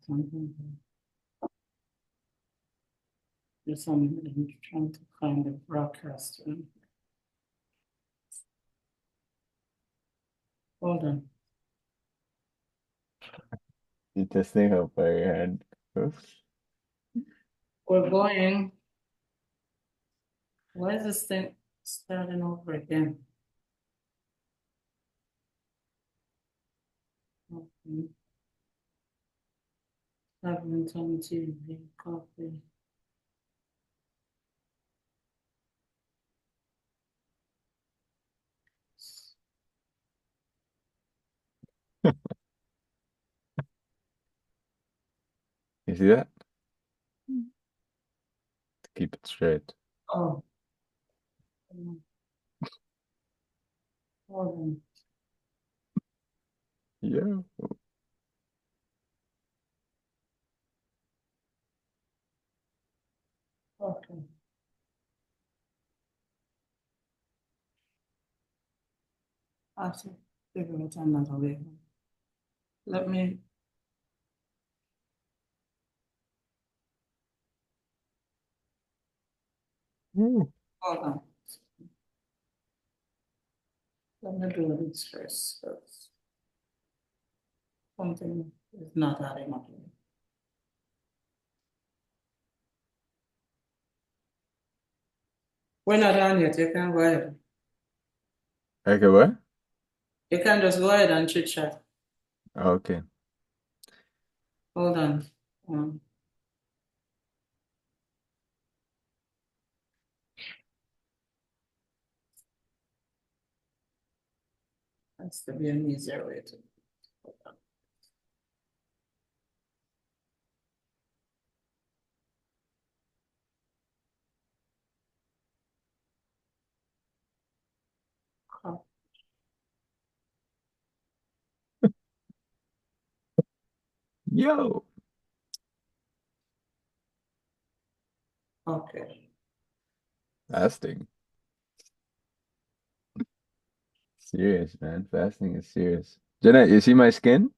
Something. There's something I'm trying to find the broadcast. Hold on. You testing how far your hand goes? We're going. Why is this thing starting over again? Okay. Tablet on TV, copy. You see that? Keep it straight. Oh, hold on. Yeah. Okay. I have to figure it another way. Let me, Ooh. hold on. Let me do this first. Something is not adding up. We're not on yet. You can go ahead. Okay, what? You can just go ahead and chit chat. Okay. Hold on. Um, that's to be an easier way to. Oh, Yo. okay. Fasting. Serious, man. Fasting is serious. Jeanette, you see my skin?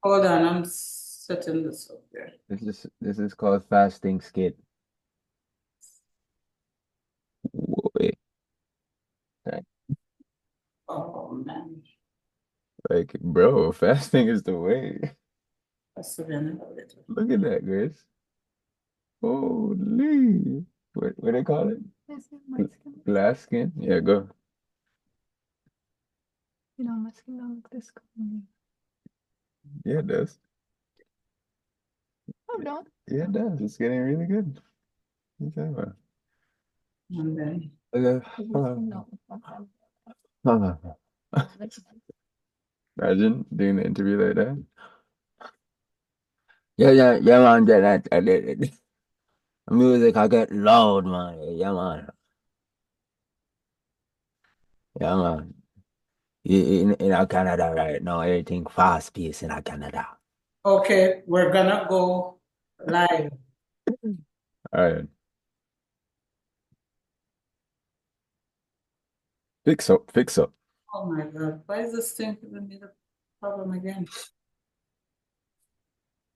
Hold on. I'm setting this up here. This is called fasting skin. Wait. Oh man. Like, bro, fasting is the way. That's to be another way to. Look at that, Grace. Holy. What they call it? Yes, yeah, my skin. Glass skin? Yeah, go. My skin don't look this color. Yeah, it does. Oh, don't. Yeah, it does. It's getting really good. Okay. And then. Okay. Your skin don't look like that. Imagine doing the interview like that. Yeah, yeah, yeah, man. That music I get loud, man. Yeah, man. Yeah, man. In Canada right now, everything fast paced in Canada. Okay, we're gonna go live. All right. Fix up, fix up. Oh my God. Why is this thing giving me the problem again?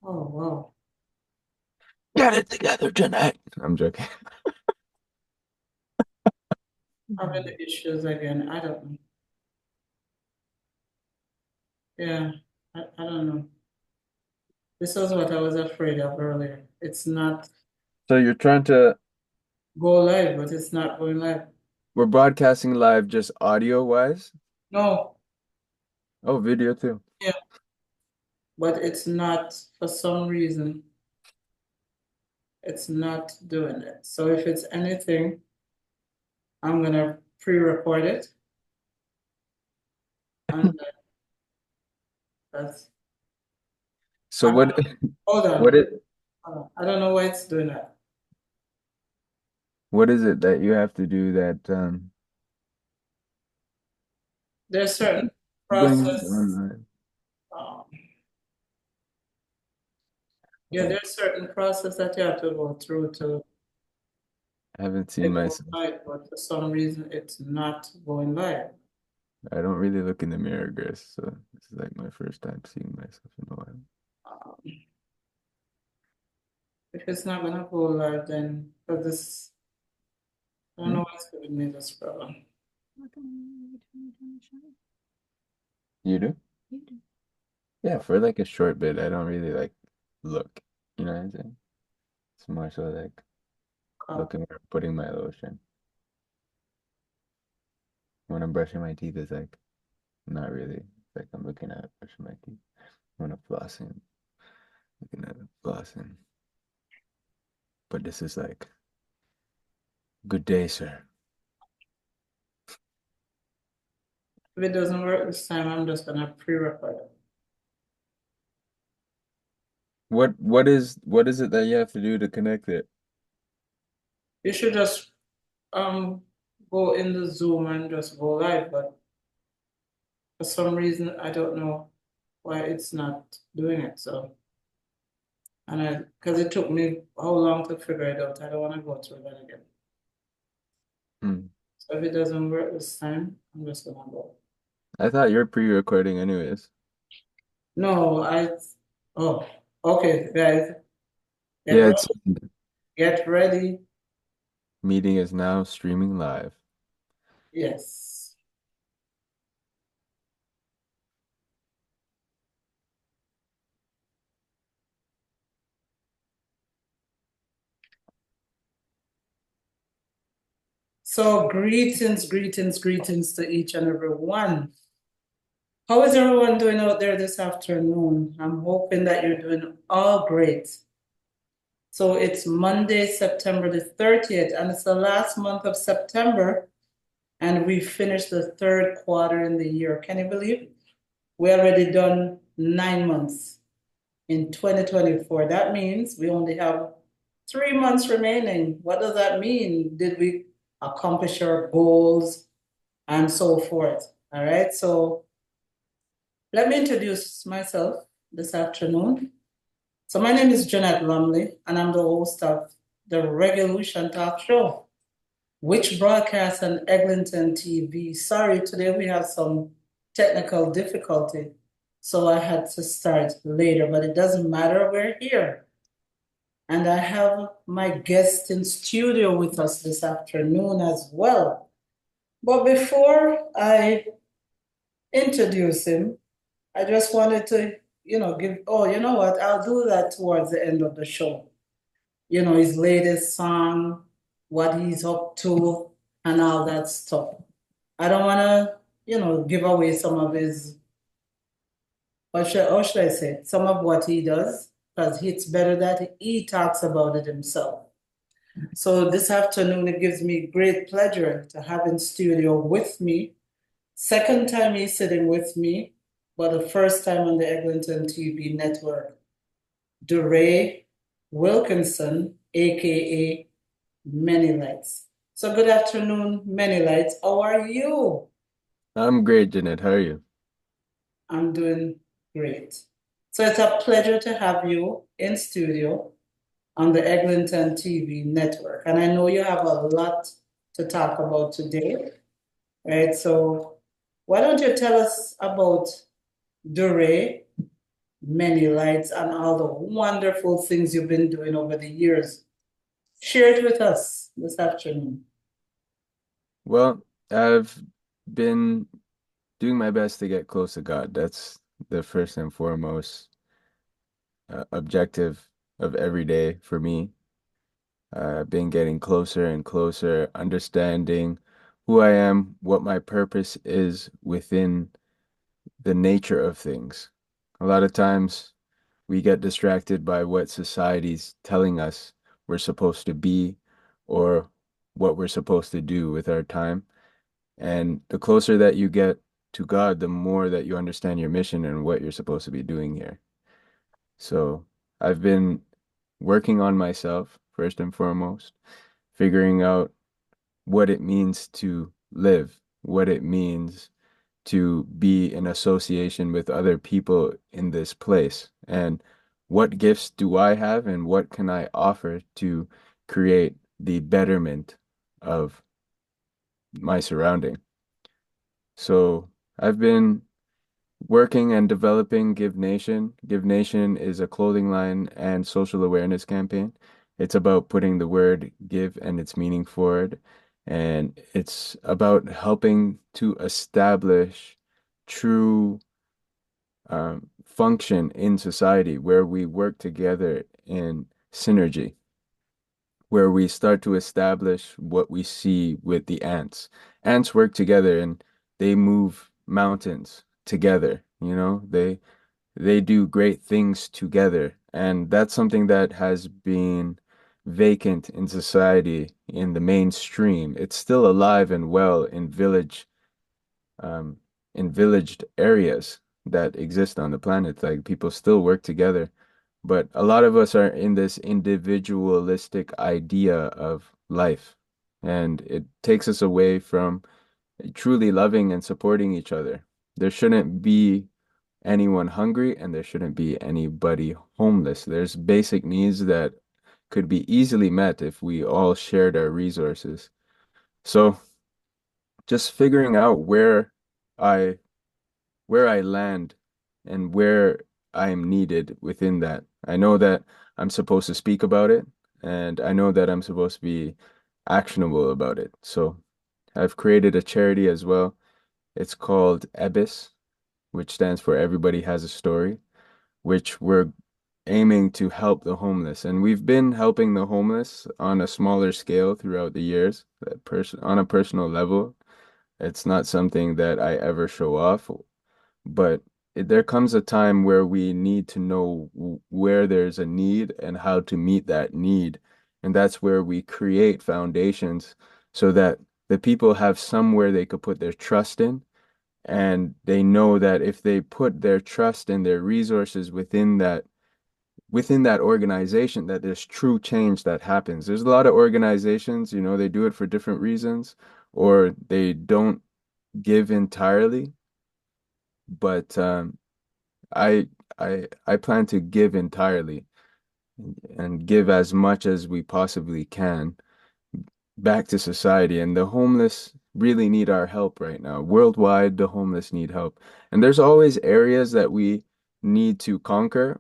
Oh wow. Get it together tonight. I'm joking. Having the issues again. I don't know. Yeah, I don't know. This was what I was afraid of earlier. It's not So you're trying to, go live, but it's not going live. we're broadcasting live just audio wise? No, Oh, video too. yeah, but it's not, for some reason, it's not doing it. So if it's anything, I'm gonna pre-record it and that's, So I don't, what hold what on, it hold on. I don't know why it's doing that. what is it that you have to do that There's certain brings it process, online? um, yeah, there's certain process that you have to go through to I haven't seen it go myself. live, but for some reason it's not going live. I don't really look in the mirror, Grace, so this is like my first time seeing myself in a while. Um, If it's not gonna go live, then for this, I don't Hmm? know what's giving me this problem. What the which one you trying to show? You do? You do. Yeah, for like a short bit, I don't really like look. You know what I'm saying? It's more so like looking where I'm putting my lotion. When I'm brushing my teeth, it's like not really. It's like I'm looking at brushing my teeth. When I'm flossing, looking at it, flossing. But this is like, good day, sir. If it doesn't work this time, I'm just gonna pre-record it. What is it that you have to do to connect it? You should just go in the Zoom and just go live, but for some reason I don't know why it's not doing it. So because it took me how long to figure it out, I don't want to go through that again. Hmm. So if it doesn't work this time, I'm just gonna go. I thought you were pre-recording anyways. No, oh, okay, guys, get Yeah, ready, it's get ready. meeting is now streaming live. Yes. So greetings, greetings, greetings to each and every one. How is everyone doing out there this afternoon? I'm hoping that you're doing all great. So it's Monday, September the 30th, and it's the last month of September, and we finished the third quarter in the year. Can you believe? We already done 9 months in 2024. That means we only have 3 months remaining. What does that mean? Did we accomplish our goals and so forth? All right, so let me introduce myself this afternoon. So my name is Jeanette Lumley, and I'm the host of the Reggaelution Talk Show, which broadcasts on Eglinton TV. Sorry, today we have some technical difficulty, so I had to start later, but it doesn't matter, we're here. And I have my guest in studio with us this afternoon as well. But before I introduce him, I just wanted to, oh, you know what? I'll do that towards the end of the show. His latest song, what he's up to, and all that stuff. I don't want to, give away some of his, how should I say, it? Some of what he does, because it's better that he talks about it himself. So this afternoon, it gives me great pleasure to have in studio with me. Second time he's sitting with me, but the first time on the Eglinton TV network. DeRay Wilkinson, aka ManyLights. So good afternoon, ManyLights. How are you? I'm great, Jeanette. How are you? I'm doing great. So it's a pleasure to have you in studio on the Eglinton TV network. And I know you have a lot to talk about today, right? So why don't you tell us about DeRay, ManyLights, and all the wonderful things you've been doing over the years? Share it with us this afternoon. Well, I've been doing my best to get close to God. That's the first and foremost objective of every day for me. I've been getting closer and closer, understanding who I am, what my purpose is within the nature of things. A lot of times we get distracted by what society's telling us we're supposed to be or what we're supposed to do with our time. And the closer that you get to God, the more that you understand your mission and what you're supposed to be doing here. So I've been working on myself first and foremost, figuring out what it means to live, what it means to be in association with other people in this place, and what gifts do I have and what can I offer to create the betterment of my surrounding. So I've been working and developing Give Nation. Give Nation is a clothing line and social awareness campaign. It's about putting the word give and its meaning forward. And it's about helping to establish true function in society where we work together in synergy, where we start to establish what we see with the ants. Ants work together and they move mountains together, they do great things together. And that's something that has been vacant in society in the mainstream. It's still alive and well um, in villaged areas that exist on the planet. Like people still work together. But a lot of us are in this individualistic idea of life, and it takes us away from truly loving and supporting each other. There shouldn't be anyone hungry, and there shouldn't be anybody homeless. There's basic needs that could be easily met if we all shared our resources. So just figuring out I where I land and where I am needed within that. I know that I'm supposed to speak about it, and I know that I'm supposed to be actionable about it. So I've created a charity as well. It's called EBIS, which stands for Everybody Has a Story, which we're aiming to help the homeless. And we've been helping the homeless on a smaller scale throughout the years, on a personal level. It's not something that I ever show off, but there comes a time where we need to know where there's a need and how to meet that need. And that's where we create foundations so that the people have somewhere they could put their trust in. And they know that if they put their trust and their resources within that organization, that there's true change that happens. There's a lot of organizations, they do it for different reasons, or they don't give entirely. But I I plan to give entirely and give as much as we possibly can back to society. And the homeless really need our help right now. Worldwide, the homeless need help. And there's always areas that we need to conquer,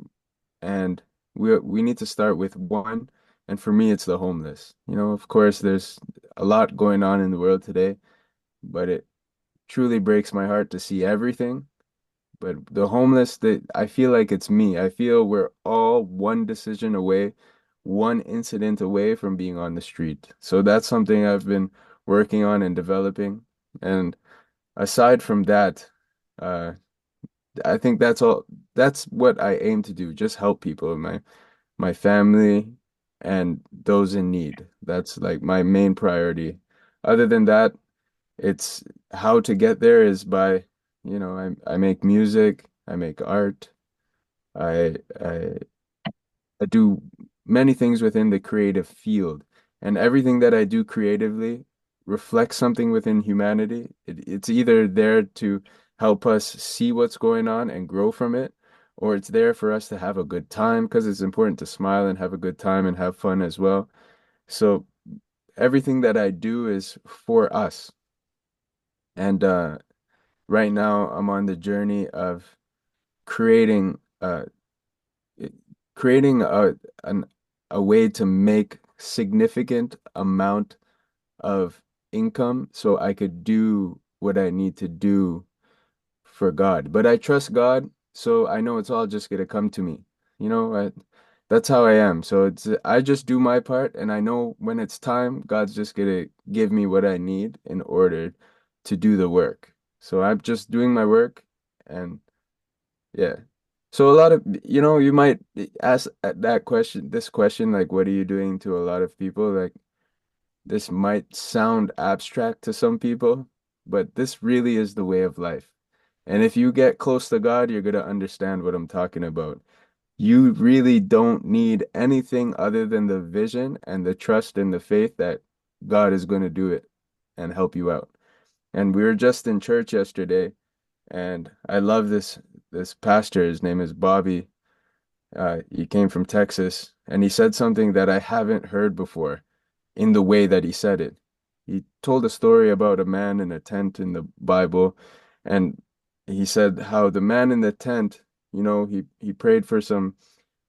and we need to start with one. And for me, it's the homeless. Of course, there's a lot going on in the world today, but it truly breaks my heart to see everything. But the homeless, I feel like it's me. I feel we're all one decision away, one incident away from being on the street. So that's something I've been working on and developing. And aside from that, uh, I think that's all. That's what I aim to do. Just help people, my family and those in need. That's like my main priority. Other than that, it's how to get there is by, I make music, I make art, I I I do many things within the creative field, and everything that I do creatively reflects something within humanity. It's either there to help us see what's going on and grow from it, or it's there for us to have a good time because it's important to smile and have a good time and have fun as well. So everything that I do is for us. And right now I'm on the journey of creating uh creating an a way to make significant amount of income so I could do what I need to do for God. But I trust God, so I know it's all just gonna come to me. That's how I am. So I just do my part, and I know when it's time, God's just gonna give me what I need in order to do the work. So I'm just doing my work, and yeah. So a lot of, you might ask this question, like, what are you doing to a lot of people? Like, this might sound abstract to some people, but this really is the way of life. And if you get close to God, you're going to understand what I'm talking about. You really don't need anything other than the vision and the trust and the faith that God is going to do it and help you out. And we were just in church yesterday, and I love this pastor. His name is Bobby. He came from Texas, and he said something that I haven't heard before in the way that he said it. He told a story about a man in a tent in the Bible, and he said how the man in the tent, he prayed for some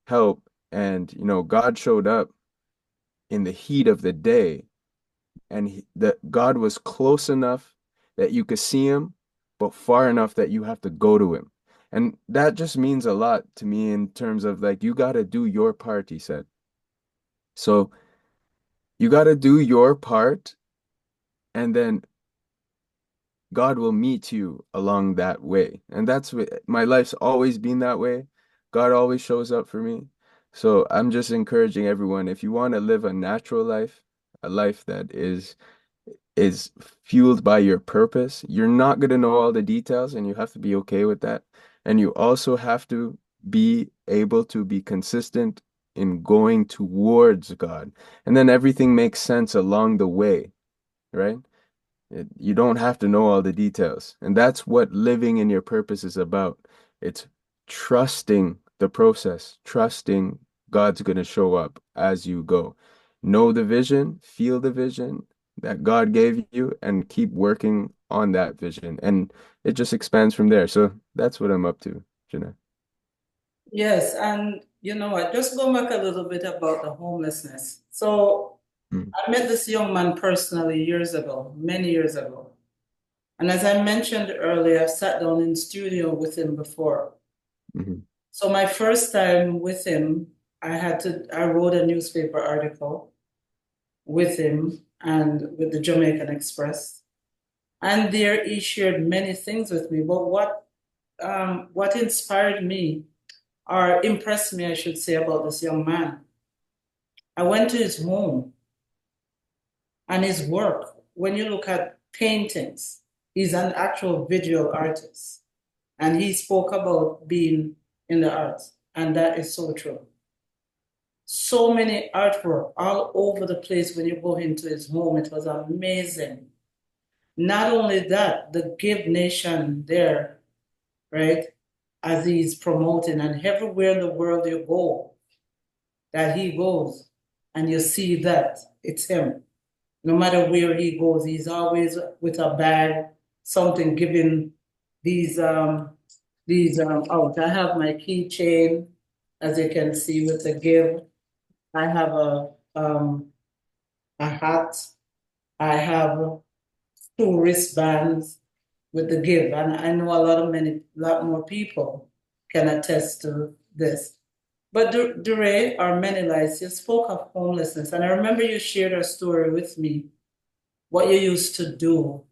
help, and God showed up in the heat of the day, and that God was close enough that you could see him, but far enough that you have to go to him. And that just means a lot to me in terms of like you got to do your part, he said. So you got to do your part, and then God will meet you along that way. And that's what my life's always been that way. God always shows up for me. So I'm just encouraging everyone, if you want to live a natural life, a life that is fueled by your purpose, you're not going to know all the details and you have to be okay with that. And you also have to be able to be consistent in going towards God. And then everything makes sense along the way, right? You don't have to know all the details. And that's what living in your purpose is about. It's trusting the process, trusting God's going to show up as you go. Know the vision, feel the vision that God gave you, and keep working on that vision. And it just expands from there. So that's what I'm up to, Jeanette. Yes, and you know what? Just go back a little bit about the homelessness. So Mm, I met this young man personally years ago, many years ago. And as I mentioned earlier, I've sat down in studio with him before. mhm, So my first time with him, I wrote a newspaper article with him and with the Jamaican Express. And there he shared many things with me. But what inspired me or impressed me, I should say, about this young man, I went to his home and his work. When you look at paintings, he's an actual visual artist. And he spoke about being in the arts, and that is so true. So many artwork all over the place when you go into his home. It was amazing. Not only that, the Give Nation there, right, as he's promoting, and everywhere in the world you go, that he goes, and you see that it's him. No matter where he goes, he's always with a bag, something giving these out. I have my keychain, as you can see, with the give. I have a hat. I have two wristbands with the give, and I know lot more people can attest to this. But Dure, or ManyLights, you spoke of homelessness, and I remember you shared a story with me, what you used to do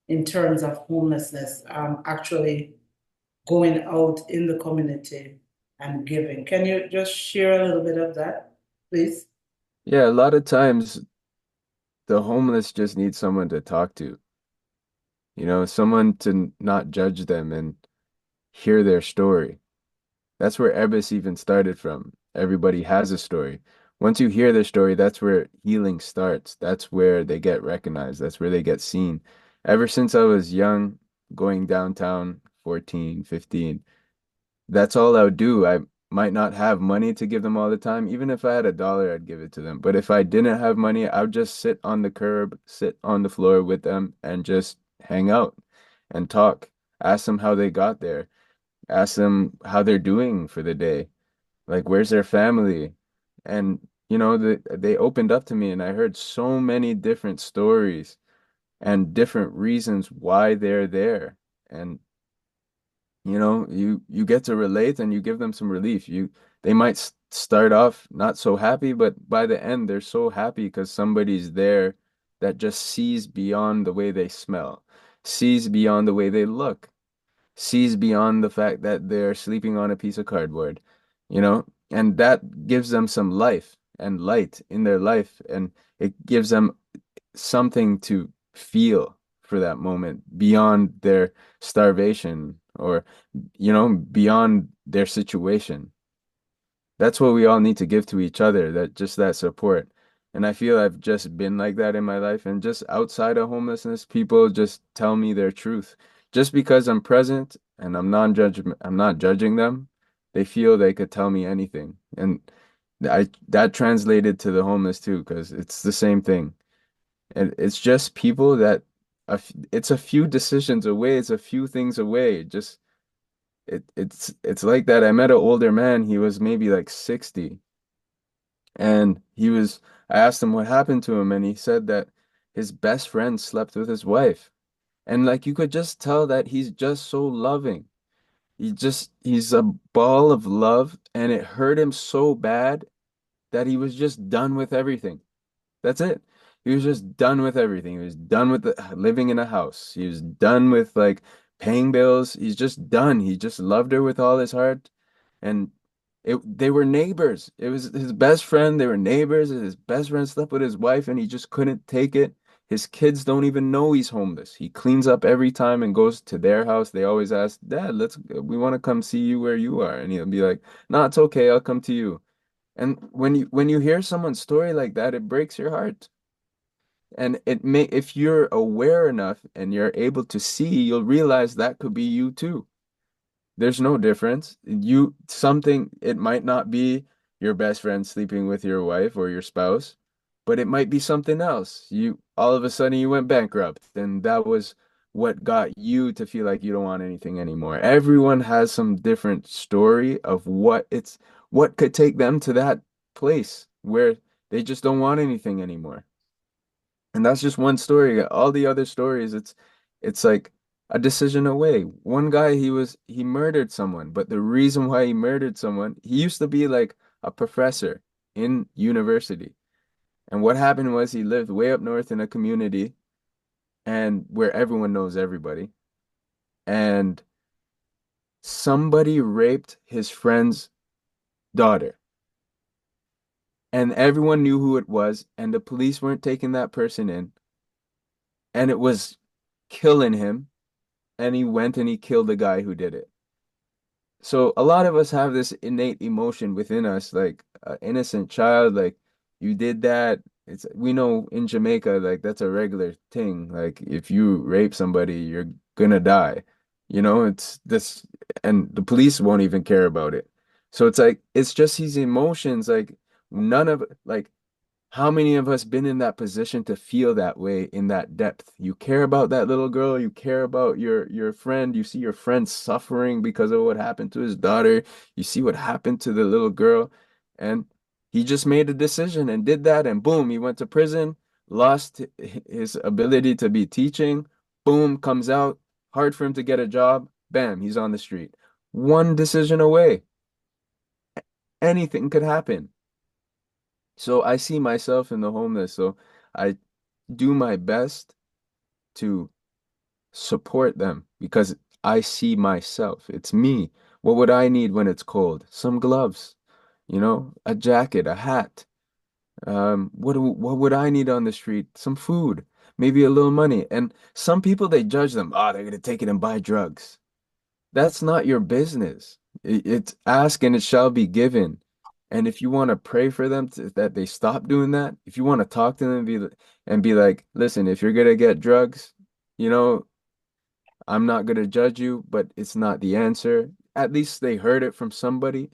in terms of homelessness, actually going out in the community and giving. Can you just share a little bit of that, please? yeah, a lot of times the homeless just need someone to talk to, someone to not judge them and hear their story. That's where Ebbis even started from. Everybody has a story. Once you hear their story, that's where healing starts. That's where they get recognized. That's where they get seen. Ever since I was young, going downtown, 14, 15, that's all I would do. I might not have money to give them all the time. Even if I had $1, I'd give it to them. But if I didn't have money, I would just sit on the curb, sit on the floor with them, and just hang out and talk. Ask them how they got there. Ask them how they're doing for the day. Like, where's their family? And, they opened up to me, and I heard so many different stories and different reasons why they're there. And you get to relate and you give them some relief. They might start off not so happy, but by the end they're so happy because somebody's there that just sees beyond the way they smell, sees beyond the way they look, sees beyond the fact that they're sleeping on a piece of cardboard, and that gives them some life and light in their life, and it gives them something to feel for that moment beyond their starvation or beyond their situation. That's what we all need to give to each other, that support. And I feel I've just been like that in my life, and just outside of homelessness, people just tell me their truth. Just because I'm present and I'm not judging them, they feel they could tell me anything. And that translated to the homeless too, because it's the same thing. And it's just people that it's a few decisions away, it's a few things away. Just it's like that. I met an older man, he was maybe like 60, and I asked him what happened to him, and he said that his best friend slept with his wife. And like you could just tell that he's just so loving. He's a ball of love, and it hurt him so bad that he was just done with everything. That's it. He was just done with everything. He was done with living in a house. He was done with like paying bills. He's just done. He just loved her with all his heart. And they were neighbors. It was his best friend. They were neighbors. His best friend slept with his wife and he just couldn't take it. His kids don't even know he's homeless. He cleans up every time and goes to their house. They always ask, Dad, we want to come see you where you are. And he'll be like, No, it's okay. I'll come to you. And when you hear someone's story like that, it breaks your heart. And if you're aware enough and you're able to see, you'll realize that could be you too. There's no difference. It might not be your best friend sleeping with your wife or your spouse, but it might be something else. All of a sudden you went bankrupt, and that was what got you to feel like you don't want anything anymore. Everyone has some different story of what could take them to that place where they just don't want anything anymore. And that's just one story. All the other stories, it's like a decision away. One guy, he murdered someone, but the reason why he murdered someone, he used to be like a professor in university. And what happened was he lived way up north in a community and where everyone knows everybody. And somebody raped his friend's daughter. And everyone knew who it was, and the police weren't taking that person in. And it was killing him, and he went and he killed the guy who did it. So a lot of us have this innate emotion within us, like an innocent child, like you did that. We know in Jamaica, like that's a regular thing. Like if you rape somebody, you're gonna die. It's this, and the police won't even care about it. So it's like it's just these emotions, like none of like how many of us been in that position to feel that way in that depth? You care about that little girl, you care about your friend, you see your friend suffering because of what happened to his daughter, you see what happened to the little girl, and he just made a decision and did that, and boom, he went to prison, lost his ability to be teaching, boom, comes out, hard for him to get a job, bam, he's on the street. One decision away. Anything could happen. So I see myself in the homeless. So I do my best to support them because I see myself. It's me. What would I need when it's cold? Some gloves, a jacket, a hat. What would I need on the street? Some food, maybe a little money. And some people they judge them. Oh, they're gonna take it and buy drugs. That's not your business. It's ask and it shall be given. And if you want to pray for them that they stop doing that, if you want to talk to them and be like, listen, if you're gonna get drugs, you know, I'm not gonna judge you, but it's not the answer. At least they heard it from somebody.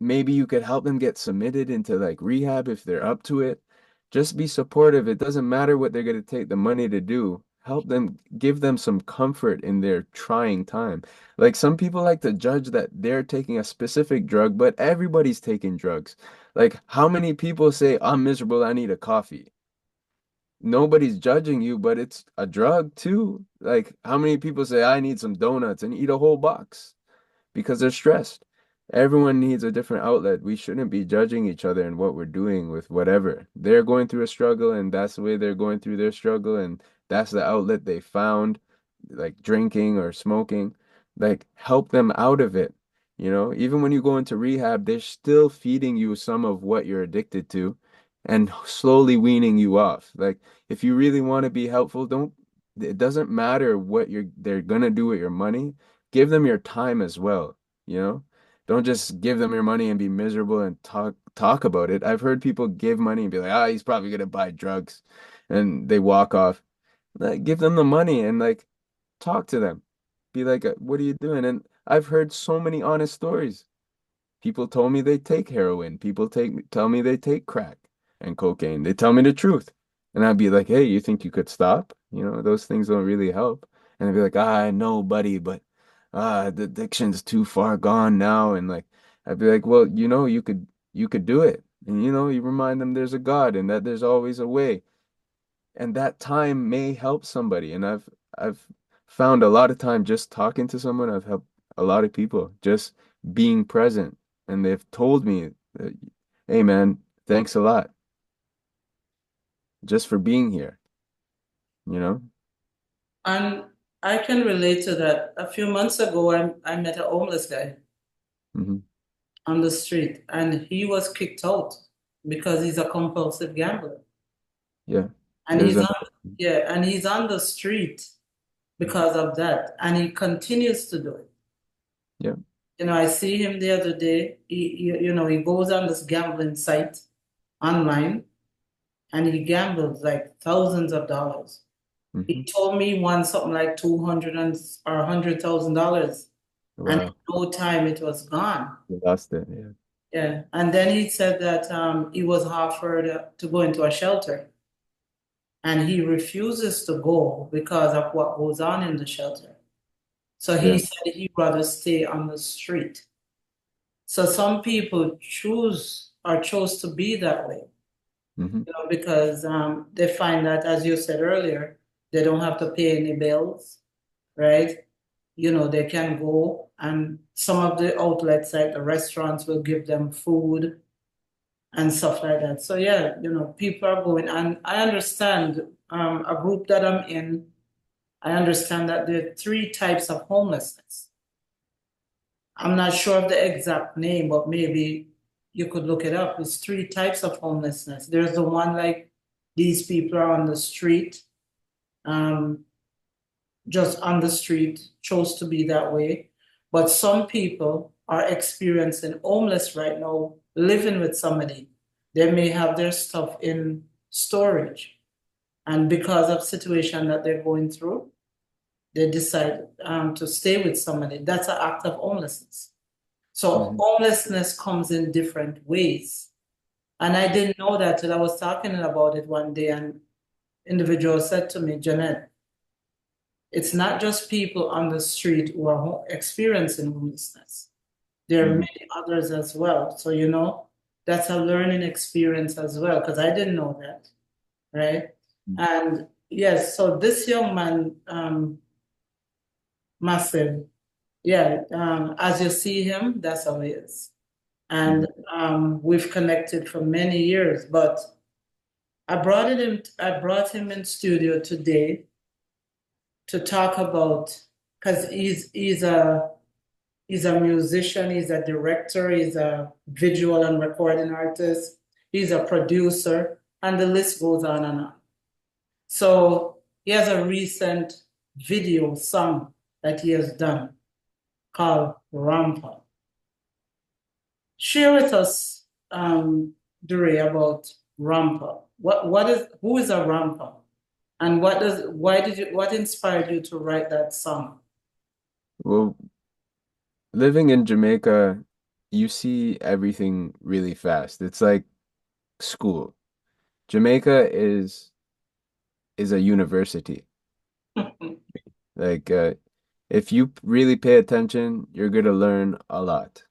Maybe you could help them get submitted into like rehab if they're up to it. Just be supportive. It doesn't matter what they're going to take the money to do. Help them, give them some comfort in their trying time. Like some people like to judge that they're taking a specific drug, but everybody's taking drugs. Like how many people say, I'm miserable, I need a coffee? Nobody's judging you, but it's a drug too. Like how many people say, I need some donuts and eat a whole box? Because they're stressed. Everyone needs a different outlet. We shouldn't be judging each other and what we're doing with whatever. They're going through a struggle, and that's the way they're going through their struggle, and that's the outlet they found, like drinking or smoking. Like, help them out of it. Even when you go into rehab, they're still feeding you some of what you're addicted to and slowly weaning you off. Like, if you really want to be helpful, it doesn't matter what they're gonna do with your money. Give them your time as well, you know? Don't just give them your money and be miserable and talk about it. I've heard people give money and be like, he's probably gonna buy drugs, and they walk off. Like, give them the money and like talk to them. Be like, what are you doing? And I've heard so many honest stories. People told me they take heroin. People tell me they take crack and cocaine. They tell me the truth. And I'd be like, hey, you think you could stop? Those things don't really help. And I'd be like, I know, buddy, but the addiction's too far gone now. And like I'd be like, well, you could do it. And you remind them there's a God and that there's always a way. And that time may help somebody. And I've found a lot of time just talking to someone, I've helped a lot of people just being present. And they've told me that, hey man, thanks a lot just for being here, you know? And I can relate to that. A few months ago, I met a homeless guy Hmm. on the street, and he was kicked out because he's a compulsive gambler. Yeah. And There's he's a on, yeah, and he's on the street because of that, and he continues to do it. yeah. I see him the other day. He goes on this gambling site online, and he gambles like thousands of dollars. He Hmm. told me he won something like 200 or $100,000, and in Wow. no time it was gone. You lost it. Yeah. Yeah, and then he said that he was offered to go into a shelter, and he refuses to go because of what goes on in the shelter. So he Yeah. said he'd rather stay on the street. So some people choose or chose to be that way, Hmm. because they find that, as you said earlier, they don't have to pay any bills, right? They can go, and some of the outlets, like the restaurants, will give them food and stuff like that. So yeah, people are going, and I understand a group that I'm in. I understand that there are three types of homelessness. I'm not sure of the exact name, but maybe you could look it up. It's three types of homelessness. There's the one like these people are on the street, um, just on the street, chose to be that way. But some people are experiencing homeless right now, living with somebody. They may have their stuff in storage, and because of situation that they're going through, they decide to stay with somebody. That's an act of homelessness. So Hmm. homelessness comes in different ways. And I didn't know that till I was talking about it one day, and individual said to me, Jeanette, it's not just people on the street who are experiencing homelessness. There are Hmm. many others as well. So, that's a learning experience as well, because I didn't know that, right? And yes, so this young man, Massive, yeah, as you see him, that's how he is. Hmm. And we've connected for many years, but I brought him in studio today to talk about, because he's a musician, he's a director, he's a visual and recording artist, he's a producer, and the list goes on and on. So he has a recent video song that he has done called Rampa. Share with us, Dure, about Rampa. Who is a Rampa? And what inspired you to write that song? Well, living in Jamaica, you see everything really fast. It's like school. Jamaica is a university. Like, if you really pay attention, you're gonna learn a lot,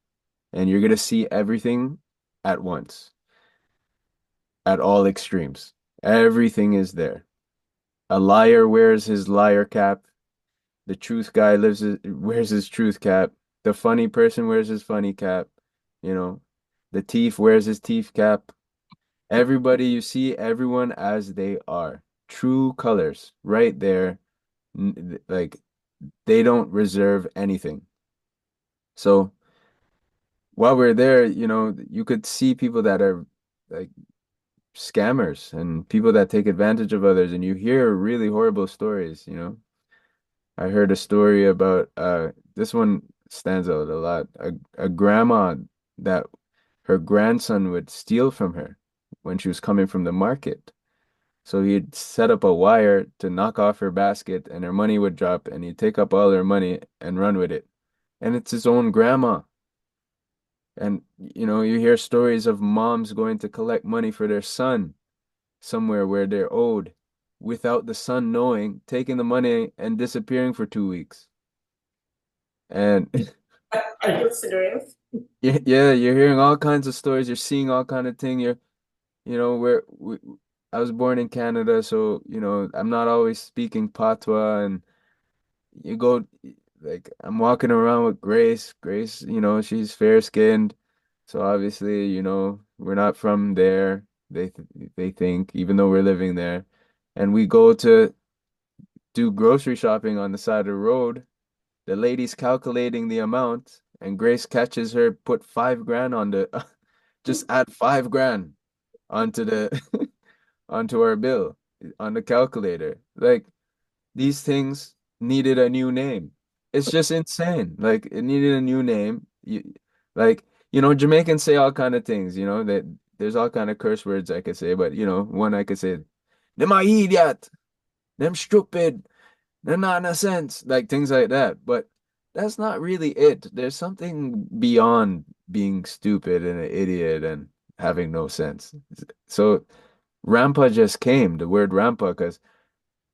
and you're gonna see everything at once, at all extremes. Everything is there. A liar wears his liar cap. The truth guy wears his truth cap. The funny person wears his funny cap. You know, the thief wears his thief cap. Everybody, you see everyone as they are. True colors, right there. Like they don't reserve anything. So while we're there, you could see people that are like scammers and people that take advantage of others, and you hear really horrible stories. I heard a story about this one stands out a lot. A grandma that her grandson would steal from her when she was coming from the market. So he'd set up a wire to knock off her basket and her money would drop and he'd take up all her money and run with it. And it's his own grandma. And you hear stories of moms going to collect money for their son somewhere where they're owed without the son knowing, taking the money and disappearing for 2 weeks. And Are you serious? yeah, you're hearing all kinds of stories, you're seeing all kind of thing. I was born in Canada, so I'm not always speaking patois, and you go like I'm walking around with Grace. Grace, she's fair skinned. So obviously, we're not from there. They think, even though we're living there. And we go to do grocery shopping on the side of the road. The lady's calculating the amount, and Grace catches her, put 5 grand on the just add 5 grand onto the onto our bill on the calculator. Like these things needed a new name. It's just insane. Like it needed a new name. Like, Jamaicans say all kind of things, that there's all kind of curse words I could say, but one I could say, them a idiot, them stupid, them not no sense, like things like that. But that's not really it. There's something beyond being stupid and an idiot and having no sense. So Rampa just came, the word Rampa, because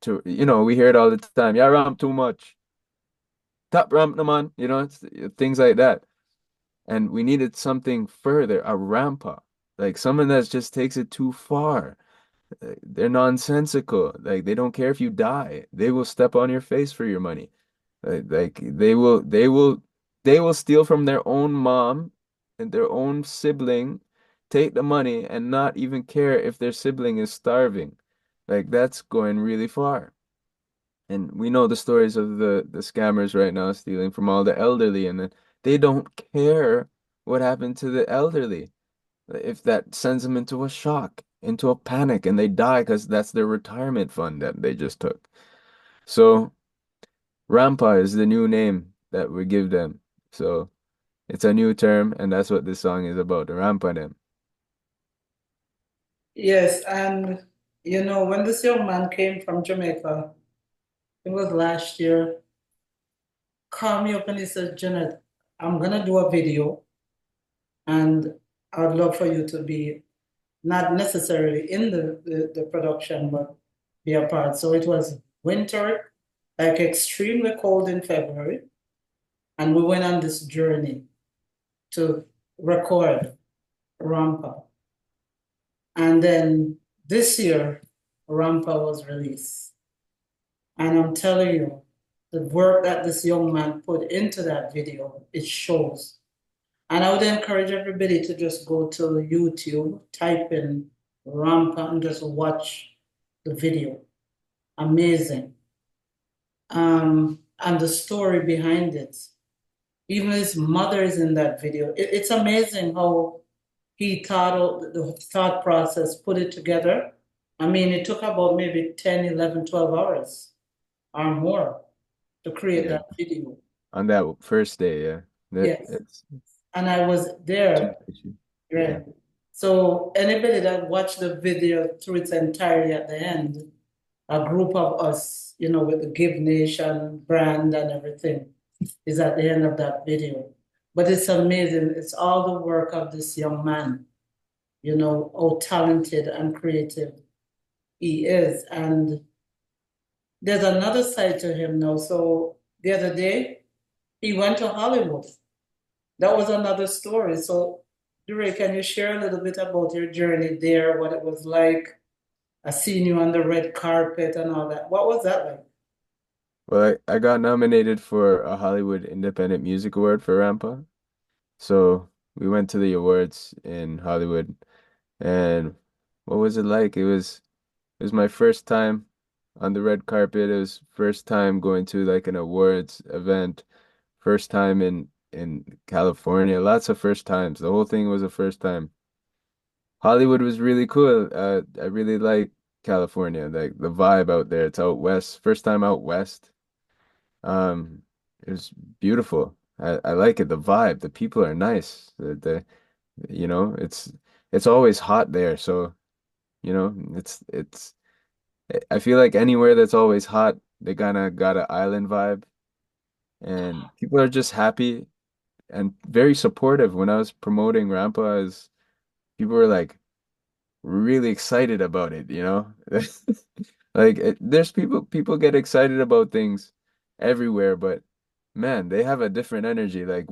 we hear it all the time. Yeah, ramp too much. Top ramp, no man. Things like that. And we needed something further, a rampa, like someone that just takes it too far. They're nonsensical. Like they don't care if you die. They will step on your face for your money. Like they will steal from their own mom and their own sibling, take the money and not even care if their sibling is starving. Like that's going really far. And we know the stories of the scammers right now stealing from all the elderly, and then they don't care what happened to the elderly. If that sends them into a shock, into a panic, and they die because that's their retirement fund that they just took. So Rampa is the new name that we give them. So it's a new term, and that's what this song is about, the Rampa them. Yes, and when this young man came from Jamaica, it was last year, called me up and he said, Janet, I'm gonna do a video and I'd love for you to be not necessarily in the production, but be a part. So it was winter, like extremely cold in February, and we went on this journey to record Rampa. And then this year, Rampa was released. And I'm telling you, the work that this young man put into that video, it shows. And I would encourage everybody to just go to YouTube, type in Rampa and just watch the video. Amazing. And the story behind it. Even his mother is in that video. It's amazing how he thought out the thought process, put it together. I mean, it took about maybe 10, 11, 12 hours or more to create Yeah. that video. On that first day, yeah. Yes. It's And I was there. yeah. Right. So anybody that watched the video through its entirety at the end, a group of us, with the Give Nation brand and everything, is at the end of that video. But it's amazing. It's all the work of this young man, how talented and creative he is. And there's another side to him now. So the other day, he went to Hollywood. That was another story. So, Dure, can you share a little bit about your journey there, what it was like? I seen you on the red carpet and all that. What was that like? Well, I got nominated for a Hollywood Independent Music Award for Rampa. So we went to the awards in Hollywood, and what was it like? It was my first time on the red carpet. It was first time going to like an awards event, first time in California. Lots of first times. The whole thing was a first time. Hollywood was really cool. I really like California, like the vibe out there. It's out west. First time out west. It was beautiful. I like it. The vibe. The people are nice. It's always hot there. So, it's I feel like anywhere that's always hot, they kind of got an island vibe, and people are just happy and very supportive. When I was promoting Rampa, as people were like, really excited about it, you know? Like there's people get excited about things everywhere, but man, they have a different energy. Like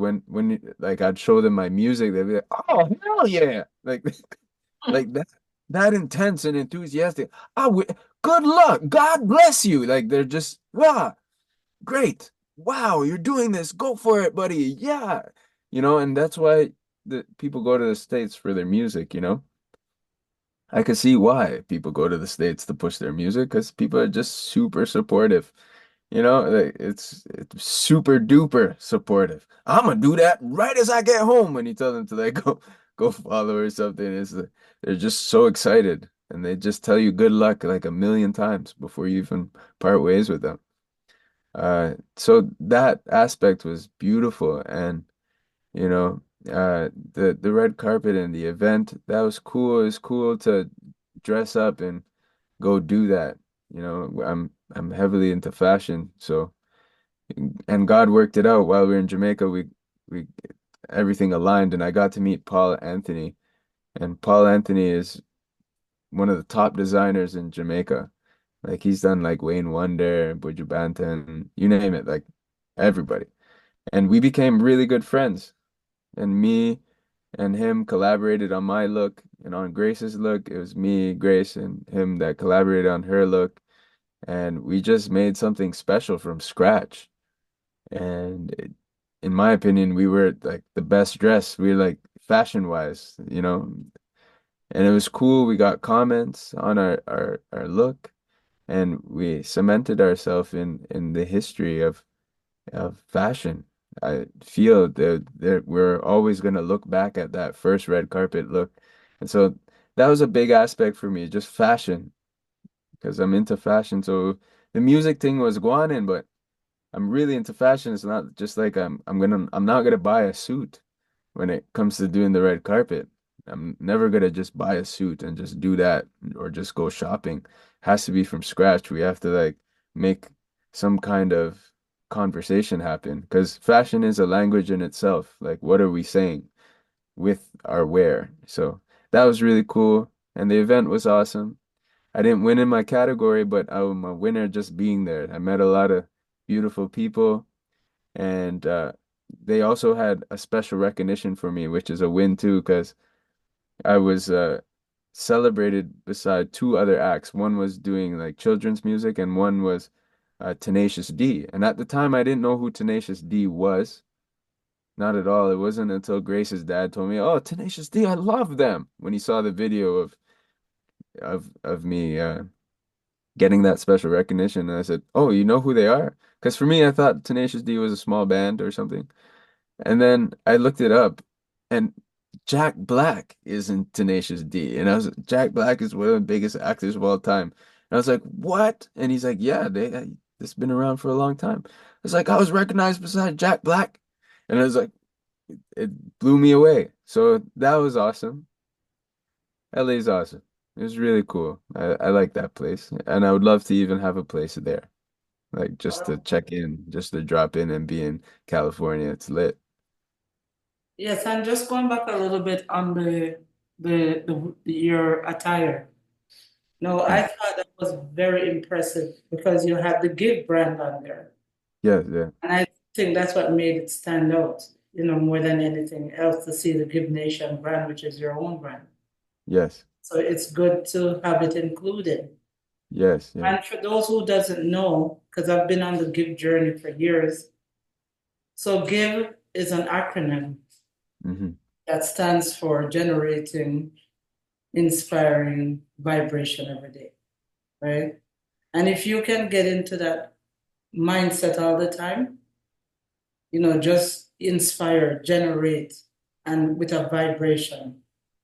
like I'd show them my music, they'd be like, "Oh, hell yeah." Like like that intense and enthusiastic. Oh, good luck. God bless you. Like they're just, wow, great. Wow, you're doing this. Go for it, buddy. Yeah. You know, and that's why the people go to the States for their music, you know? I can see why people go to the States to push their music because people are just super supportive. You know, like it's super duper supportive. I'm gonna do that right as I get home when you tell them to like go follow or something. They're just so excited and they just tell you good luck like a million times before you even part ways with them. So that aspect was beautiful and you know, the red carpet and the event, that was cool. It was cool to dress up and go do that. You know, I'm heavily into fashion, so and God worked it out while we were in Jamaica. We everything aligned, and I got to meet Paul Anthony, and Paul Anthony is one of the top designers in Jamaica. Like he's done like Wayne Wonder, Buju Banton, you name it, like everybody. And we became really good friends. And me and him collaborated on my look and on Grace's look. It was me, Grace, and him that collaborated on her look. And we just made something special from scratch. And in my opinion, we were like the best dressed. We were like fashion wise, you know. And it was cool. We got comments on our look, and we cemented ourselves in the history of fashion. I feel that we're always going to look back at that first red carpet look. And so that was a big aspect for me, just fashion, because I'm into fashion. So the music thing was going in, but I'm really into fashion. It's not just like I'm not gonna buy a suit when it comes to doing the red carpet. I'm never gonna just buy a suit and just do that or just go shopping. Has to be from scratch. We have to like make some kind of conversation happen because fashion is a language in itself. Like, what are we saying with our wear? So that was really cool, and the event was awesome. I didn't win in my category, but I'm a winner just being there. I met a lot of beautiful people, and they also had a special recognition for me, which is a win too, because I was celebrated beside two other acts. One was doing like children's music, and one was Tenacious D. And at the time, I didn't know who Tenacious D was. Not at all. It wasn't until Grace's dad told me, "Oh, Tenacious D, I love them." When he saw the video of me getting that special recognition. And I said, "Oh, you know who they are?" Because for me, I thought Tenacious D was a small band or something. And then I looked it up, and Jack Black is in Tenacious D. And Jack Black is one of the biggest actors of all time. And I was like, "What?" And he's like, "Yeah, it's been around for a long time." I was like, "I was recognized beside Jack Black." And I was like, it blew me away. So that was awesome. LA's awesome. It was really cool. I like that place. And I would love to even have a place there. Like just to check in, just to drop in and be in California. It's lit. Yes, and just going back a little bit on your attire. No, Mm. I thought that was very impressive because you had the Give brand on there. Yeah, yeah. And I think that's what made it stand out, more than anything else to see the Give Nation brand, which is your own brand. Yes. So it's good to have it included. Yes, yeah. And for those who doesn't know, because I've been on the Give journey for years, so Give is an acronym Hmm. that stands for generating, inspiring vibration every day, right? And if you can get into that mindset all the time, just inspire, generate, and with a vibration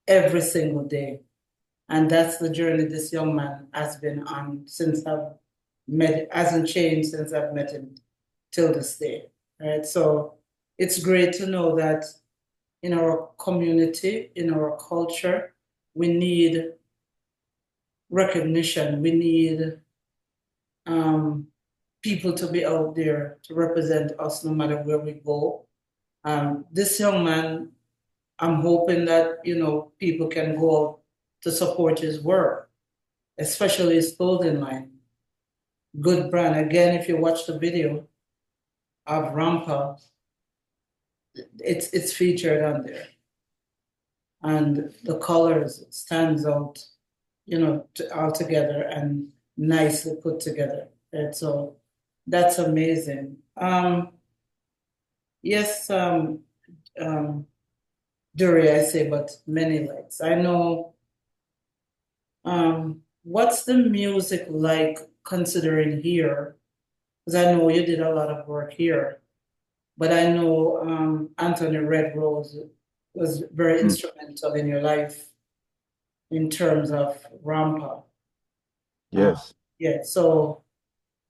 every single day. And that's the journey this young man has been on since I've met, hasn't changed since I've met him till this day, right? So it's great to know that in our community, in our culture, we need recognition. We need um, people to be out there to represent us no matter where we go. This young man, I'm hoping that, people can go out to support his work, especially his clothing line. Good brand. Again, if you watch the video of Rampa, it's featured on there. And the colors stands out, all together and nicely put together. And so that's amazing. Yes, um, Dury, I say, but ManyLights. I know, what's the music like considering here? Because I know you did a lot of work here, but I know Anthony Redrose was very Mm, instrumental in your life in terms of Rampa. Uh, yes. yeah, so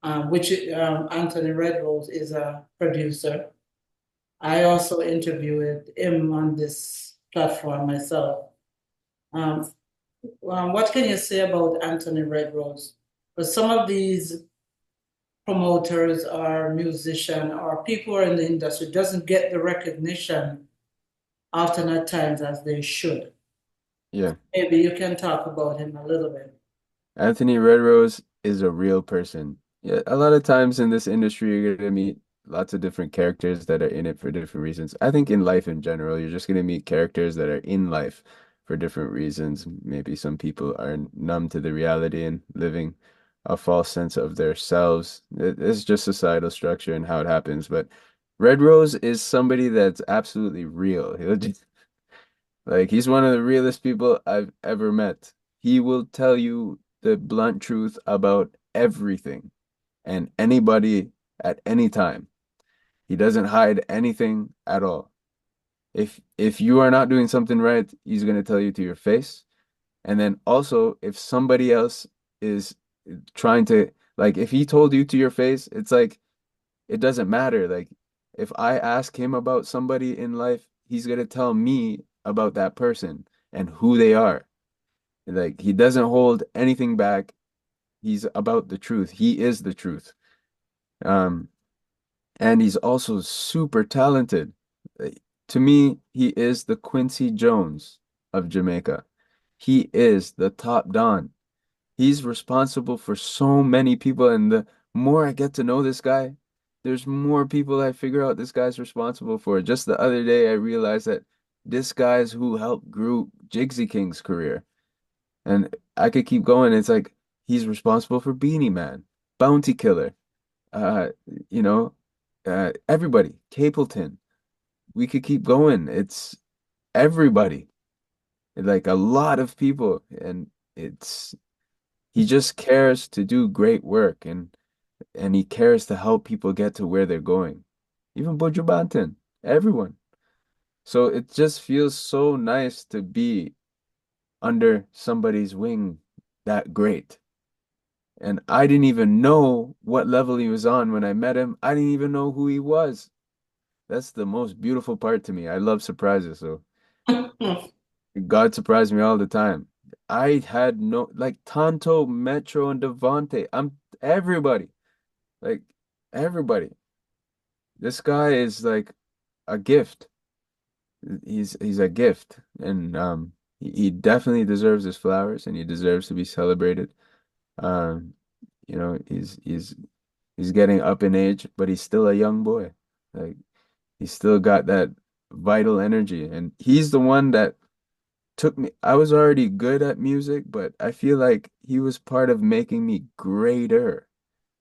which Anthony Redrose is a producer. I also interviewed him on this platform myself. Um, what can you say about Anthony Redrose? Because some of these promoters or musicians or people who are in the industry doesn't get the recognition often at times as they should. Yeah. Maybe you can talk about him a little bit. Anthony Redrose is a real person. Yeah, a lot of times in this industry, you're gonna meet lots of different characters that are in it for different reasons. I think in life in general, you're just gonna meet characters that are in life for different reasons. Maybe some people are numb to the reality and living a false sense of their selves. It's just societal structure and how it happens. But Red Rose is somebody that's absolutely real. He'll just like he's one of the realest people I've ever met. He will tell you the blunt truth about everything and anybody at any time. He doesn't hide anything at all. If you are not doing something right, he's going to tell you to your face. And then also if somebody else is trying to like if he told you to your face, it's like it doesn't matter. Like if I ask him about somebody in life, he's going to tell me about that person and who they are. Like he doesn't hold anything back. He's about the truth. He is the truth. Um, and he's also super talented. Uh, To me, he is the Quincy Jones of Jamaica. He is the top don. He's responsible for so many people, and the more I get to know this guy, there's more people I figure out this guy's responsible for. Just the other day, I realized that this guy's who helped grew Jigsy King's career. And I could keep going. It's like he's responsible for Beanie Man, Bounty Killer, uh, you know, everybody, Capleton. We could keep going. It's everybody, like a lot of people, and it's he just cares to do great work and he cares to help people get to where they're going. Even Buju Banton, everyone. So it just feels so nice to be under somebody's wing that great. And I didn't even know what level he was on when I met him. I didn't even know who he was. That's the most beautiful part to me. I love surprises, so God surprised me all the time. I had no like Tonto, Metro, and Devontae. I'm everybody. Like everybody. This guy is like a gift. He's a gift. And he definitely deserves his flowers and he deserves to be celebrated. Um, he's getting up in age, but he's still a young boy. Like he's still got that vital energy, and he's the one that took me. I was already good at music, but I feel like he was part of making me greater.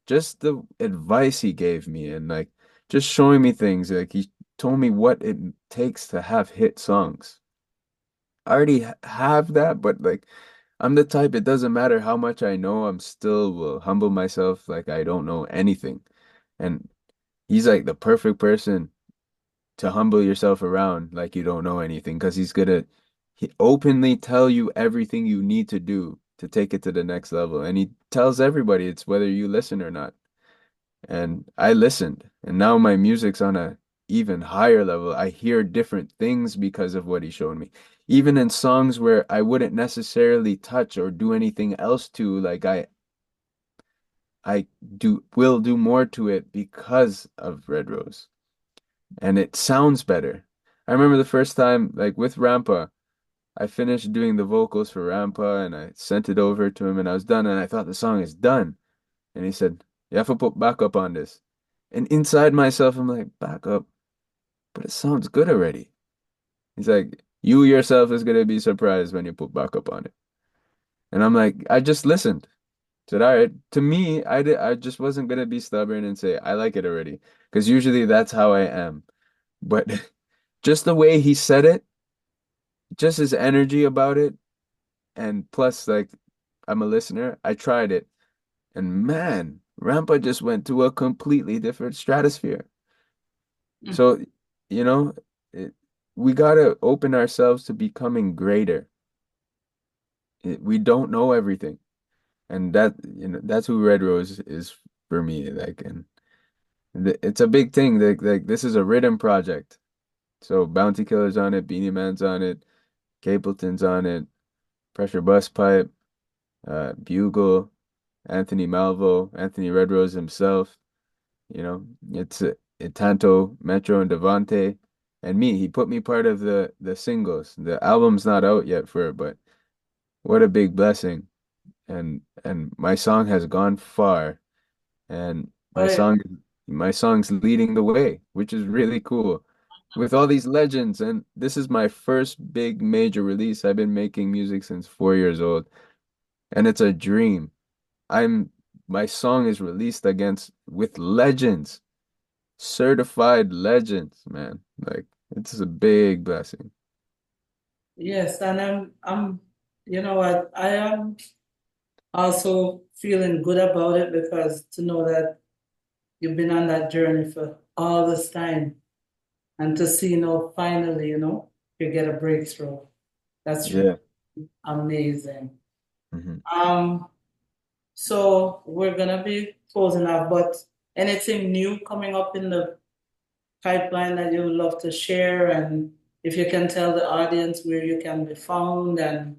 Just the advice he gave me, and like just showing me things. Like he told me what it takes to have hit songs. I already have that, but like I'm the type, it doesn't matter how much I know, I'm still will humble myself like I don't know anything. And he's like the perfect person to humble yourself around like you don't know anything because he's gonna he openly tell you everything you need to do to take it to the next level. And he tells everybody it's whether you listen or not. And I listened, and now my music's on a even higher level. I hear different things because of what he showed me. Even in songs where I wouldn't necessarily touch or do anything else to, like I will do more to it because of Red Rose. And it sounds better. I remember the first time, like with Rampa, I finished doing the vocals for Rampa and I sent it over to him and I was done and I thought the song is done. And he said, "You have to put backup on this." And inside myself, I'm like, backup, but it sounds good already. He's like, "You yourself is gonna be surprised when you put backup on it." And I'm like, I just listened. Said, all right. To me, I just wasn't gonna be stubborn and say I like it already. Because usually that's how I am. But just the way he said it, just his energy about it, and plus like I'm a listener, I tried it. And man, Rampa just went to a completely different stratosphere. Mm. So, you know, it, we gotta open ourselves to becoming greater. We don't know everything. And that's who Red Rose is for me. Like, and it's a big thing. Like this is a rhythm project. So Bounty Killer's on it, Beanie Man's on it, Capleton's on it, Pressure Bus Pipe, Bugle, Anthony Malvo, Anthony Red Rose himself. You know, it's Itanto, Metro, and Devante, and me. He put me part of the singles. The album's not out yet for it, but what a big blessing. And my song has gone far, and But my song's leading the way, which is really cool. With all these legends, and this is my first big major release. I've been making music since 4 years old, and it's a dream. I'm my song is released against with legends, certified legends, man. Like it's a big blessing. yes, and I'm you know what, I am also feeling good about it because to know that you've been on that journey for all this time and to see now finally, you get a breakthrough. That's really Yeah. amazing. hmm Um, so we're gonna be closing off, but anything new coming up in the pipeline that you would love to share, and if you can tell the audience where you can be found and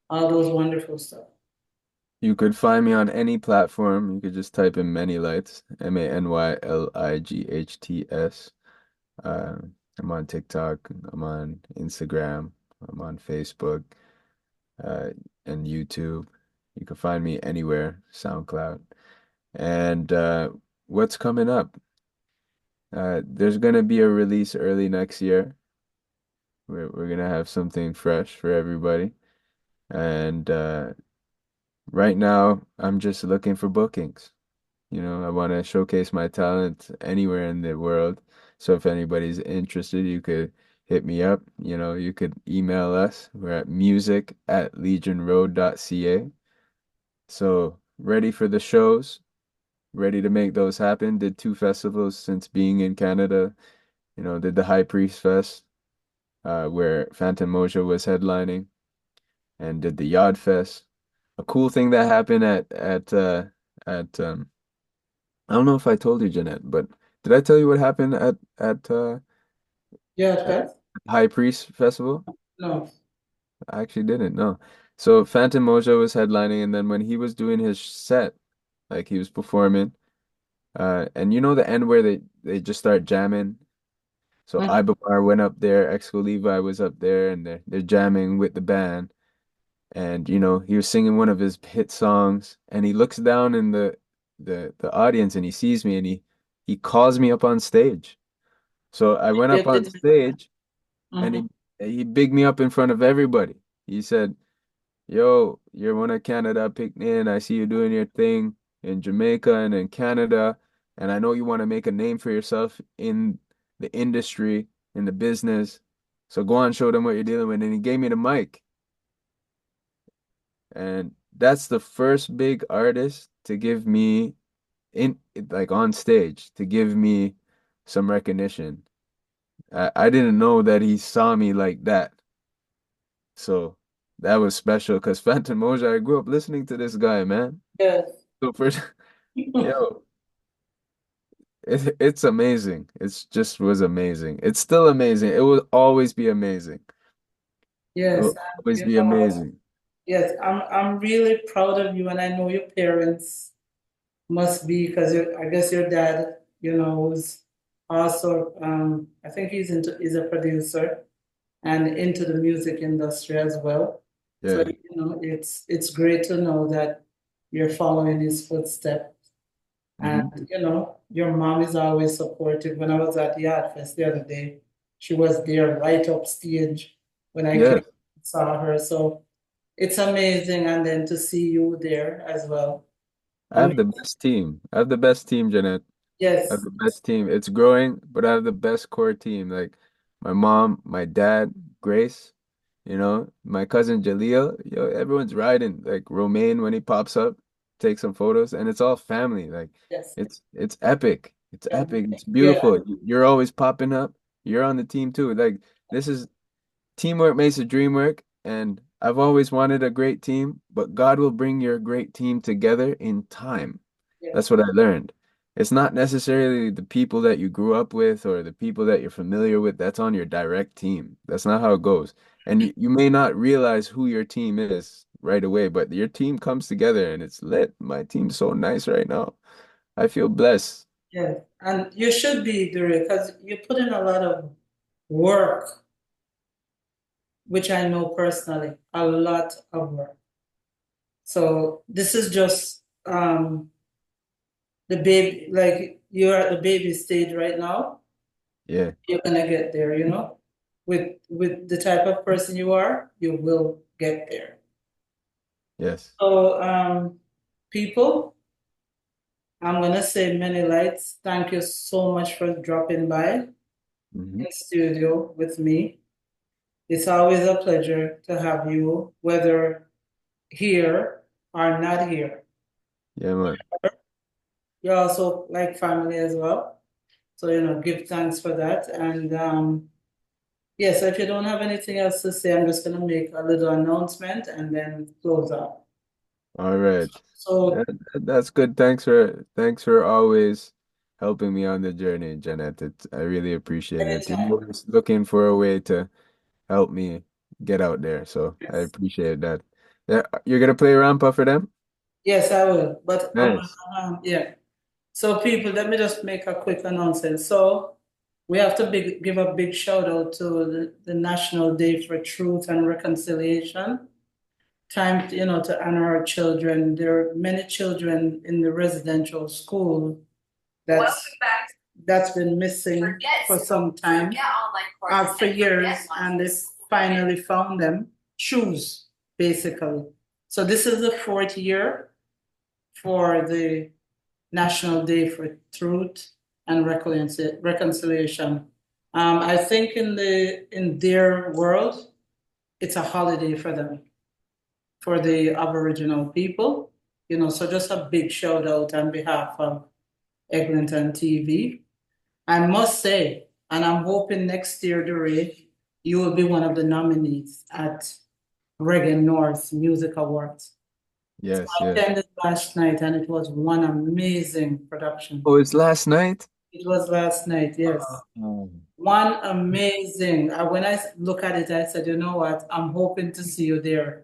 all those wonderful stuff. You could find me on any platform. You could just type in ManyLights, ManyLights. Uh, I'm on TikTok, I'm on Instagram, I'm on Facebook, uh, and YouTube. You can find me anywhere, SoundCloud. And what's coming up? There's gonna be a release early next year. We're gonna have something fresh for everybody. And right now, I'm just looking for bookings. I want to showcase my talent anywhere in the world. So if anybody's interested, you could hit me up. You could email us. We're at music@legionroad.ca. So ready for the shows, ready to make those happen. Did two festivals since being in Canada. Did the High Priest Fest, where Phantom Mojo was headlining, and did the Yod Fest. A cool thing that happened at I don't know if I told you, Jeanette, but did I tell you what happened Yeah, at okay. High Priest Festival? No. I actually didn't, no. So Phantom Mojo was headlining, and then when he was doing his set, like he was performing, and you know the end where they just start jamming. So Mhm. Ibabar went up there, Exco Levi was up there, and they're jamming with the band. And he was singing one of his hit songs, and he looks down in the audience and he sees me and he calls me up on stage. So I went up It on did. stage and Mhm. he bigged me up in front of everybody. He said, "Yo, you're one of Canada picnic. I see you doing your thing in Jamaica and in Canada, and I know you want to make a name for yourself in the industry, in the business. So go on, show them what you're dealing with." And he gave me the mic. And that's the first big artist to give me in like on stage to give me some recognition. I didn't know that he saw me like that. So that was special because Phantom Moja, I grew up listening to this guy, man. Yes. So first, yo, it's amazing. It's just was amazing. It's still amazing. It will always be amazing. It Yes. will And always you be know what? amazing. Yes, I'm really proud of you, and I know your parents must be because I guess your dad, was also I think he's a producer. and into the music industry as well. So, Yeah. you know, it's great to know that you're following his footsteps. And, Hmm. you know, your mom is always supportive. When I was at the Art Fest the other day, she was there right up stage when I came Yeah. and saw her. So it's amazing. And then to see you there as well. I I mean, have the best team. I have the best team, Jeanette. I have yes, the best team. It's growing, but I have the best core team. Like my mom, my dad, Grace, my cousin Jaleel. Everyone's riding. Like Romaine when he pops up, take some photos, and it's all family. Like yes, it's epic. It's yeah, epic. It's yeah, beautiful. You're always popping up. You're on the team too. Like this is teamwork makes the dream work, and I've always wanted a great team, but God will bring your great team together in time. That's yes, what I learned. It's not necessarily the people that you grew up with or the people that you're familiar with that's on your direct team. That's not how it goes. And you may not realize who your team is right away, but your team comes together and it's lit. My team's so nice right now. I feel blessed. yes. And you should be doing because you put in a lot of work, which I know personally, a lot of work. So this is just the baby, like you're at the baby stage right now. Yeah. You're gonna get there, you know. With the type of person you are, you will get there. Yes. So people, I'm gonna say many lights. Thank you so much for dropping by Hmm. in studio with me. It's always a pleasure to have you, whether here or not here. Yeah, man. You're also like family as well. So, you know, give thanks for that. And yeah, so if you don't have anything else to say, I'm just going to make a little announcement and then close out. All right. So, That's good. Thanks for always helping me on the journey, Janet. I really appreciate it. You're anytime. always looking for a way to help me get out there. So I Yes. appreciate that. Yeah, you're gonna play Rampa for them? Yes, I will. But I'm Nice. yeah. So, people, let me just make a quick announcement. So, we have to give a big shout out to the National Day for Truth and Reconciliation. Time, you know, to honor our children. There are many children in the residential school that's been missing for some time, for years, and they finally found them. Shoes, basically. So this is the fourth year for the National Day for Truth and Reconciliation. I think in their world, it's a holiday for them, for the Aboriginal people. You know, so just a big shout out on behalf of Eglinton TV. I must say, and I'm hoping next year, Doree, you will be one of the nominees at Reggae North Music Awards. So Yes, I yes. attended last night and it was one amazing production. Oh, it's last night? It was last night, yes. Oh. One amazing. When I look at it, I said, you know what? I'm hoping to see you there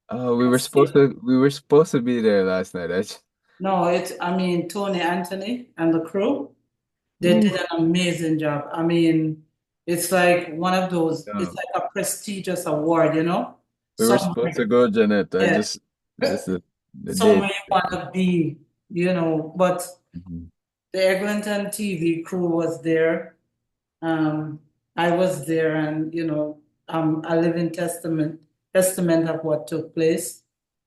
Oh, we were next supposed year. to we were supposed to be there last night. No, I mean, Tony Anthony and the crew, they did Ooh. an amazing job. I mean, it's like one of those, it's No. like a prestigious award, you know? We were supposed Somewhere, to go, Janet. I yeah, just this is the somewhere date. you want to be, you know. But Mhm. the Eglinton TV crew was there. Um, I was there, and you know, a living testament of what took place.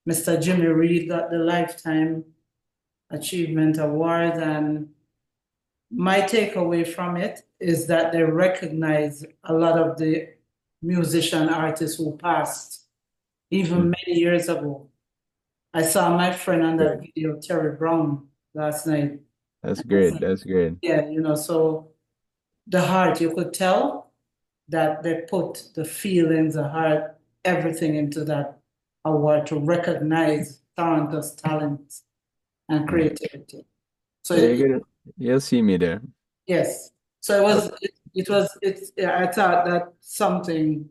Mr. Jimmy Reed got the Lifetime Achievement Award, and my takeaway from it is that they recognize a lot of the musician artists who passed even Mm. many years ago. I saw my friend on that Great. video, Terry Brown, last night. That's And I great. said, That's great. yeah, you know, so the heart, you could tell that they put the feelings, the heart, everything into that award to recognize talentless talent and Mm. creativity. So Yeah, you'll see me there. yes. So I'll, yeah, I thought that something,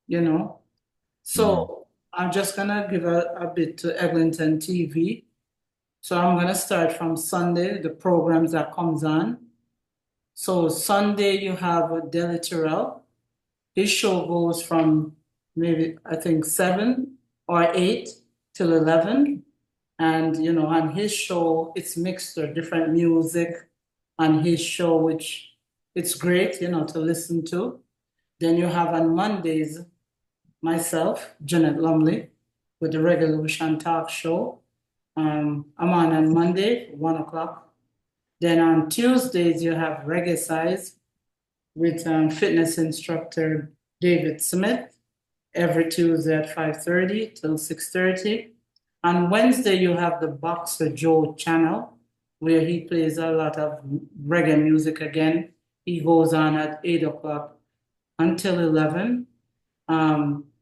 you know. mhm. So I'm just gonna give a bit to Eglinton TV. So I'm gonna start from Sunday, the programs that comes on. So Sunday you have Deli Terrell. His show goes from maybe, I think, 7 or 8 till 11. And, on his show, it's mixed with different music on his show, which it's great, to listen to. Then you have on Mondays, myself, Janet Lumley, with the Reggaelution talk show. I'm on Monday, 1 o'clock. Then on Tuesdays, you have Reggae Size with fitness instructor David Smith every Tuesday at 5:30 till 6:30. On Wednesday, you have the Boxer Joe channel, where he plays a lot of reggae music again. He goes on at 8 o'clock until 11.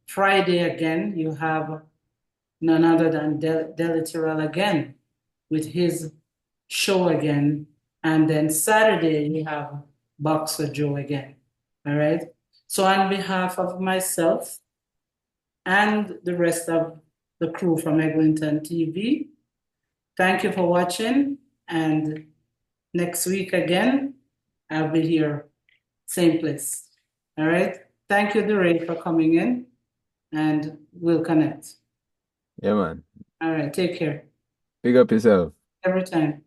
Friday again, you have none other than Deli Terrell again with his show again. And then Saturday, you have Boxer Joe again. All right. So, on behalf of myself and the rest of the crew from Eglinton TV, thank you for watching. And next week again, I'll be here, same place. All right. Thank you, DeRay, for coming in, and we'll connect. Yeah, man. All right. Take care. Big up yourself. Every time.